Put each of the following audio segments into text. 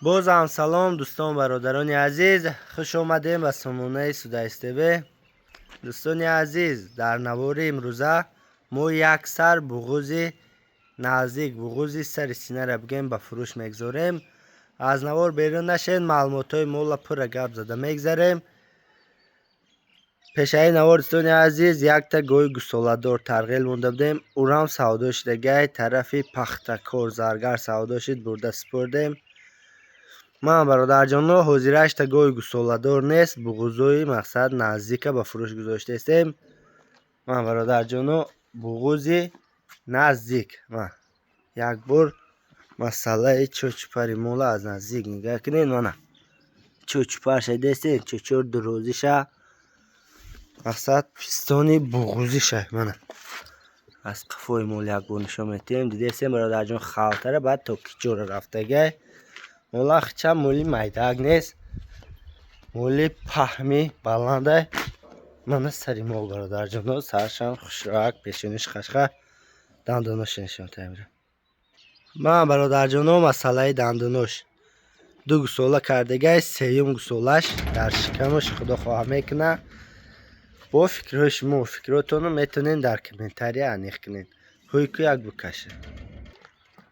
بازم سلام دوستان برادران عزیز، خوش آمدیم به سامانه سودایس تیوی. دوستان عزیز، در نوار امروزه ما یک سر بغوز نزدیک بغوز سر سینه را بگیم به فروش میگذاریم. از نوار بیرون نشین، معلومات های مولا پر گپ زده میگذاریم. پیشای نوار دوستان عزیز یک تا گوی گوساله‌دار ترغیل مونده بودیم، اورام سودا شده گای طرفی پختکار زرگر سودا شد برده سپردیم. من برادر جانو حاضرش تا گوی گوساله‌دار نیست، بغوزوی مقصد نزدیک به فروش گذاشته استیم. من برادر جانو بغوزی نزدیک من یک بار مسئله چوچپری مولا از نزدیک نگاه کنین. من چوچپر شده استیم، چوچور دروزیشه مقصد پستانی بغوزی شه. من از قفای مولا یک بار نشون میتیم دیده استیم برادر جان خالتره بعد تا کچور رفته گه مولا خچه مولی میداگ نیست، مولی پهمی بلنده. من سری مول برادر جانو سرشان خوشراک پیشونش خشخه دندونوش نشون تمیره. من برادر جانو مسئله دندونوش دو گوساله کردگه سیوم گوسالش در شکمش خدا خواه میکنه. با فکرش مو فکراتونو میتونین در کمنتاری انیخ کنین هویکو یک بکشه.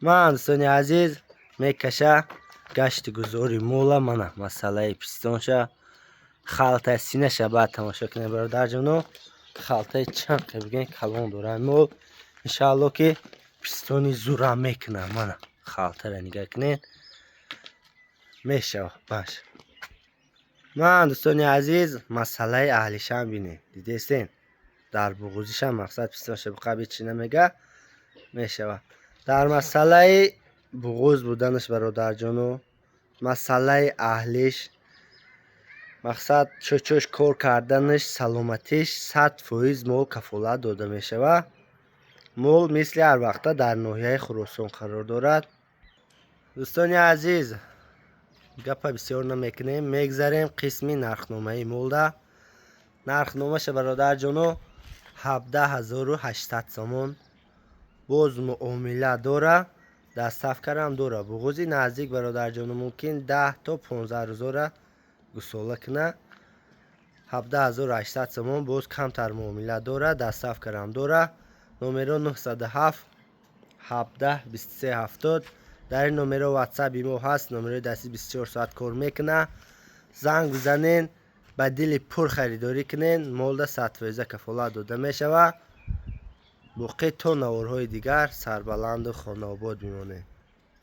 من دوستان عزیز میکشه گشت گذاری مولا منه مسئله پستانشه خالته سینه شه بعد تماشا کنه برادر جانو. خالته چند که بگین کلان داره مول انشاءالله که پستانی زوره میکنه. منه خالته را نگاه کنین میشه باش. من دوستان عزیز مسئله اهلیش هم بینید دیده استین در بغوزیش هم مقصد پستانشه بقیه چی نمیگه میشه. در مسئله بغوز بودنش برادر جانو مسئله اهلیش مقصد چوچوش کار کردنش سلامتیش 100% مول کفالت داده میشه و مول مثل هر وقته در ناحیه خراسان قرار دارد. دوستان عزیز گپ بسیار نمیکنیم میگذاریم قسمی نرخنامه مول ده. نرخنامهش برادر جانو 17800 سومون باز معامله داره، دستافکر هم داره. بغوزی نزدیک برادر جانو ممکن 10 تا 15 روزه گوساله کنه. 17800 سومون باز کمتر معامله داره، دستافکر هم داره. نمره 907 17 23 70 در این نمره واتساپ ما هست. نمره دستی 24 ساعت کار میکنه. زنگ بزنین با دل پر خریداری کنین مول 100% کفالت داده میشه و باقی تا نوارهای دیگر سربلند و خانه آباد میمونه.